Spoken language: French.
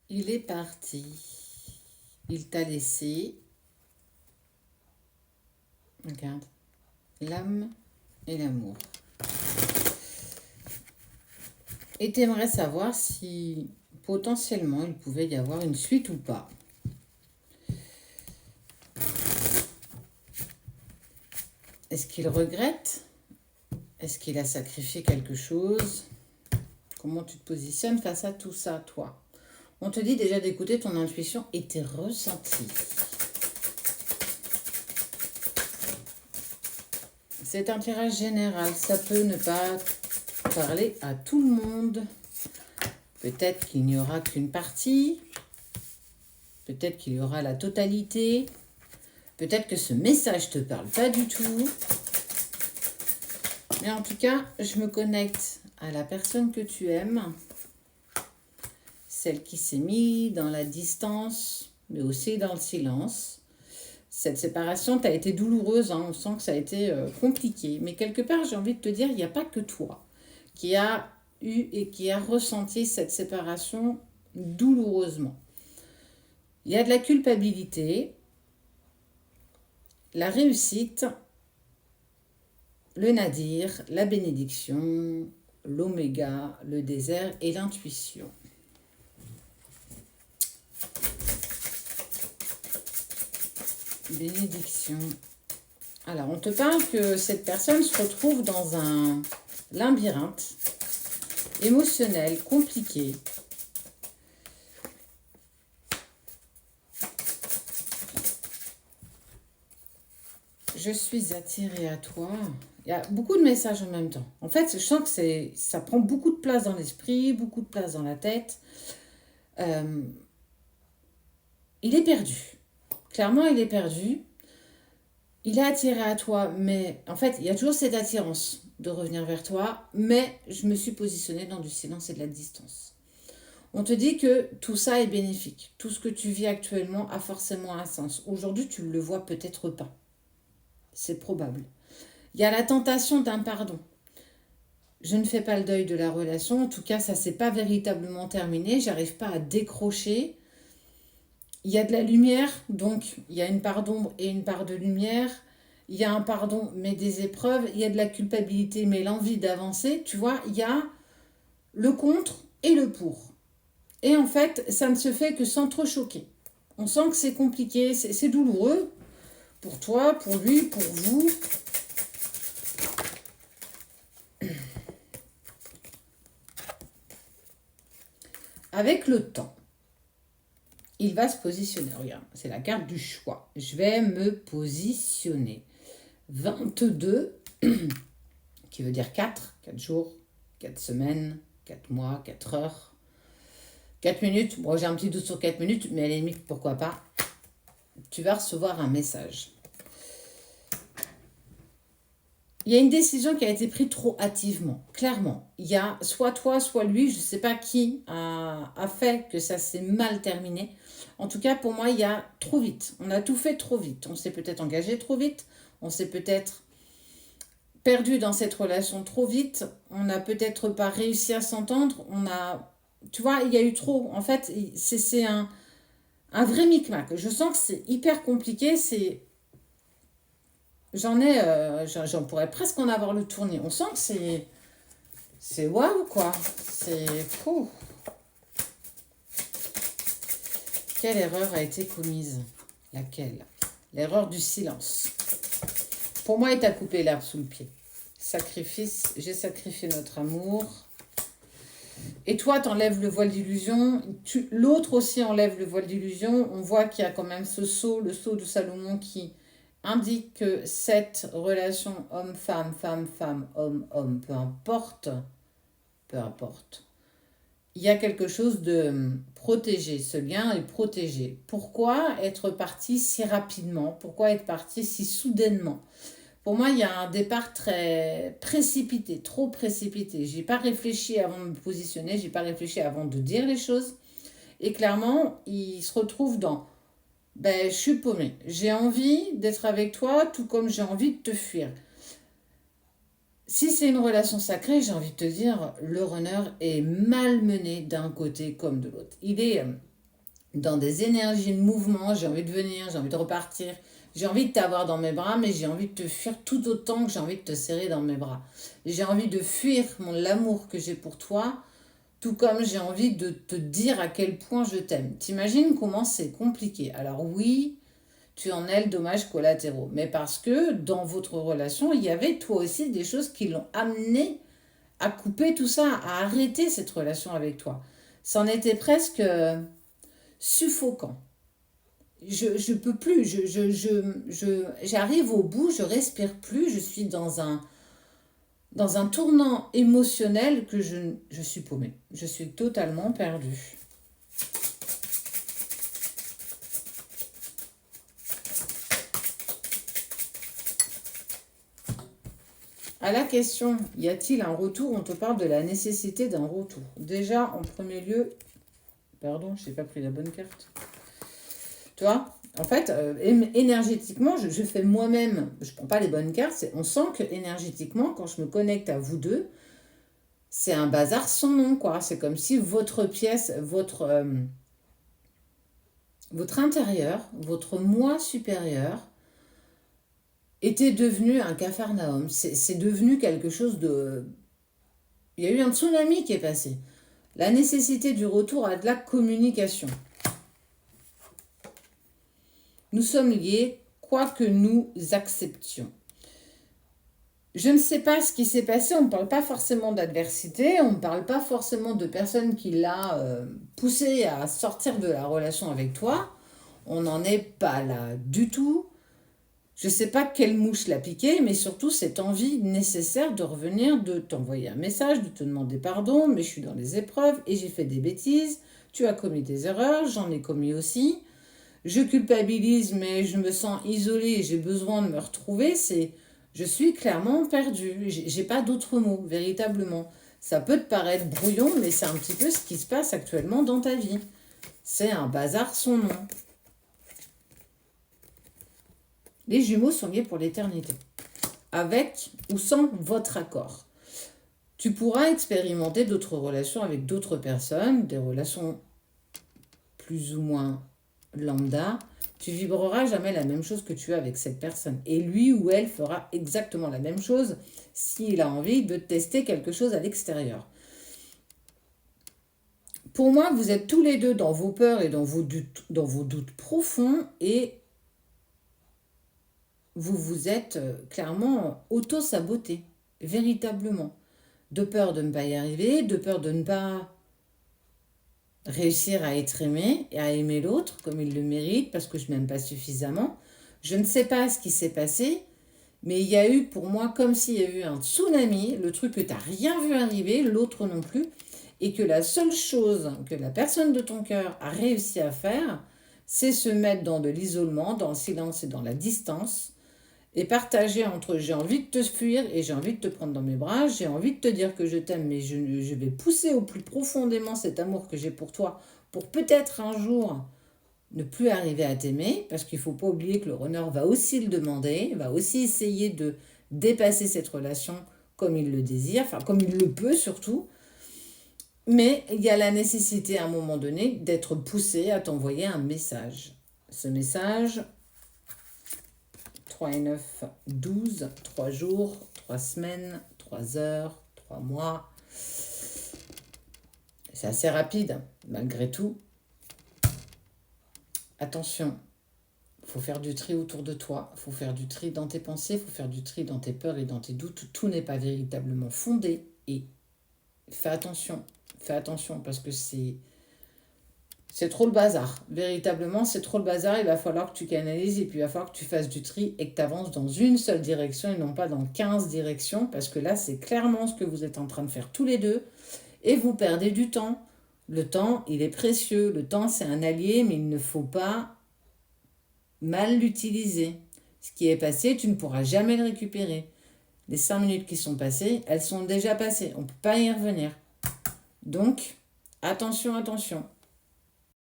Il est parti. Il t'a laissé. Regarde. L'âme et l'amour. Et t'aimerais savoir si potentiellement il pouvait y avoir une suite ou pas. Est-ce qu'il regrette? Est-ce qu'il a sacrifié quelque chose? Comment tu te positionnes face à tout ça, toi? On te dit déjà d'écouter ton intuition et tes ressentis. C'est un tirage général, ça peut ne pas parler à tout le monde. Peut-être qu'il n'y aura qu'une partie, peut-être qu'il y aura la totalité, peut-être que ce message ne te parle pas du tout. Mais en tout cas, je me connecte à la personne que tu aimes, celle qui s'est mise dans la distance, mais aussi dans le silence. Cette séparation t'a été douloureuse, hein, on sent que ça a été compliqué. Mais quelque part, j'ai envie de te dire, il n'y a pas que toi qui a eu et qui a ressenti cette séparation douloureusement. Il y a de la culpabilité, la réussite, le nadir, la bénédiction, l'oméga, le désert et l'intuition. Bénédiction. Alors, on te parle que cette personne se retrouve dans un labyrinthe émotionnel compliqué. Je suis attirée à toi. Il y a beaucoup de messages en même temps. En fait, je sens que ça prend beaucoup de place dans l'esprit, beaucoup de place dans la tête. Il est perdu. Clairement, il est perdu. Il est attiré à toi, mais en fait, il y a toujours cette attirance de revenir vers toi, mais je me suis positionnée dans du silence et de la distance. On te dit que tout ça est bénéfique. Tout ce que tu vis actuellement a forcément un sens. Aujourd'hui, tu ne le vois peut-être pas. C'est probable. Il y a la tentation d'un pardon. Je ne fais pas le deuil de la relation. En tout cas, ça ne s'est pas véritablement terminé. J'arrive pas à décrocher. Il y a de la lumière, donc il y a une part d'ombre et une part de lumière. Il y a un pardon, mais des épreuves. Il y a de la culpabilité, mais l'envie d'avancer. Tu vois, il y a le contre et le pour. Et en fait, ça ne se fait que sans trop choquer. On sent que c'est compliqué, c'est douloureux pour toi, pour lui, pour vous. Avec le temps, il va se positionner. Regarde, c'est la carte du choix. Je vais me positionner. 22, qui veut dire 4 jours, 4 semaines, 4 mois, 4 heures, 4 minutes. Bon, j'ai un petit doute sur 4 minutes, mais à la limite, pourquoi pas. Tu vas recevoir un message. Il y a une décision qui a été prise trop hâtivement, clairement. Il y a soit toi, soit lui, je ne sais pas qui a fait que ça s'est mal terminé. En tout cas, pour moi, il y a trop vite. On a tout fait trop vite. On s'est peut-être engagé trop vite. On s'est peut-être perdu dans cette relation trop vite. On n'a peut-être pas réussi à s'entendre. Tu vois, il y a eu trop. En fait, c'est un vrai micmac. Je sens que c'est hyper compliqué. J'en pourrais presque en avoir le tournis. On sent que c'est waouh, quoi. C'est fou. Quelle erreur a été commise? Laquelle? L'erreur du silence. Pour moi, il t'a coupé l'herbe sous le pied. Sacrifice, j'ai sacrifié notre amour. Et toi, t'enlèves le voile d'illusion. L'autre aussi enlève le voile d'illusion. On voit qu'il y a quand même ce sceau, le sceau de Salomon qui indique que cette relation homme-femme, femme-femme, homme-homme, peu importe, il y a quelque chose de protégé, ce lien est protégé. Pourquoi être parti si rapidement? Pourquoi être parti si soudainement? Pour moi, il y a un départ très précipité, trop précipité. J'ai pas réfléchi avant de me positionner, j'ai pas réfléchi avant de dire les choses. Et clairement, il se retrouve dans ben, je suis paumée. J'ai envie d'être avec toi, tout comme j'ai envie de te fuir. Si c'est une relation sacrée, j'ai envie de te dire, le runner est malmené d'un côté comme de l'autre. Il est dans des énergies de mouvement, j'ai envie de venir, j'ai envie de repartir, j'ai envie de t'avoir dans mes bras, mais j'ai envie de te fuir tout autant que j'ai envie de te serrer dans mes bras. J'ai envie de fuir l'amour que j'ai pour toi, tout comme j'ai envie de te dire à quel point je t'aime. T'imagines comment c'est compliqué. Alors oui, tu en es le dommage collatéraux, mais parce que dans votre relation, il y avait toi aussi des choses qui l'ont amené à couper tout ça, à arrêter cette relation avec toi. C'en était presque suffocant. Je peux plus, j'arrive au bout, je respire plus, je suis dans un tournant émotionnel que je suis paumée. Je suis totalement perdue. À la question, y a-t-il un retour? On te parle de la nécessité d'un retour. Déjà, en premier lieu, pardon, je n'ai pas pris la bonne carte. Tu vois, en fait, énergétiquement, je fais moi-même, je ne prends pas les bonnes cartes, on sent que énergétiquement, quand je me connecte à vous deux, c'est un bazar sans nom, quoi. C'est comme si votre pièce, votre intérieur, votre moi supérieur, était devenu un capharnaüm. C'est devenu quelque chose de... Il y a eu un tsunami qui est passé. La nécessité du retour à de la communication. Nous sommes liés, quoi que nous acceptions. Je ne sais pas ce qui s'est passé, on ne parle pas forcément d'adversité, on ne parle pas forcément de personne qui l'a poussé à sortir de la relation avec toi. On n'en est pas là du tout. Je ne sais pas quelle mouche l'a piqué, mais surtout cette envie nécessaire de revenir, de t'envoyer un message, de te demander pardon, mais je suis dans les épreuves et j'ai fait des bêtises, tu as commis des erreurs, j'en ai commis aussi. Je culpabilise, mais je me sens isolée et j'ai besoin de me retrouver. Je suis clairement perdue. J'ai pas d'autres mots, véritablement. Ça peut te paraître brouillon, mais c'est un petit peu ce qui se passe actuellement dans ta vie. C'est un bazar sans nom. Les jumeaux sont liés pour l'éternité, avec ou sans votre accord. Tu pourras expérimenter d'autres relations avec d'autres personnes, des relations plus ou moins lambda. Tu vibreras jamais la même chose que tu as avec cette personne. Et lui ou elle fera exactement la même chose s'il a envie de tester quelque chose à l'extérieur. Pour moi, vous êtes tous les deux dans vos peurs et dans vos doutes profonds et vous vous êtes clairement auto-saboté, véritablement. De peur de ne pas y arriver, de peur de ne pas réussir à être aimé et à aimer l'autre comme il le mérite parce que je ne m'aime pas suffisamment. Je ne sais pas ce qui s'est passé, mais il y a eu pour moi comme s'il y a eu un tsunami, le truc que tu n'as rien vu arriver, l'autre non plus, et que la seule chose que la personne de ton cœur a réussi à faire, c'est se mettre dans de l'isolement, dans le silence et dans la distance, et partager entre j'ai envie de te fuir et j'ai envie de te prendre dans mes bras, j'ai envie de te dire que je t'aime, mais je vais pousser au plus profondément cet amour que j'ai pour toi, pour peut-être un jour ne plus arriver à t'aimer, parce qu'il ne faut pas oublier que le runner va aussi le demander, va aussi essayer de dépasser cette relation comme il le désire, enfin comme il le peut surtout, mais il y a la nécessité à un moment donné d'être poussé à t'envoyer un message. Ce message... 3 et 9, 12, 3 jours, 3 semaines, 3 heures, 3 mois. C'est assez rapide, malgré tout. Attention, il faut faire du tri autour de toi, il faut faire du tri dans tes pensées, il faut faire du tri dans tes peurs et dans tes doutes. Tout n'est pas véritablement fondé et fais attention parce que c'est trop le bazar. Véritablement, c'est trop le bazar. Il va falloir que tu canalises et puis il va falloir que tu fasses du tri et que tu avances dans une seule direction et non pas dans 15 directions. Parce que là, c'est clairement ce que vous êtes en train de faire tous les deux. Et vous perdez du temps. Le temps, il est précieux. Le temps, c'est un allié, mais il ne faut pas mal l'utiliser. Ce qui est passé, tu ne pourras jamais le récupérer. Les 5 minutes qui sont passées, elles sont déjà passées. On ne peut pas y revenir. Donc, attention, attention.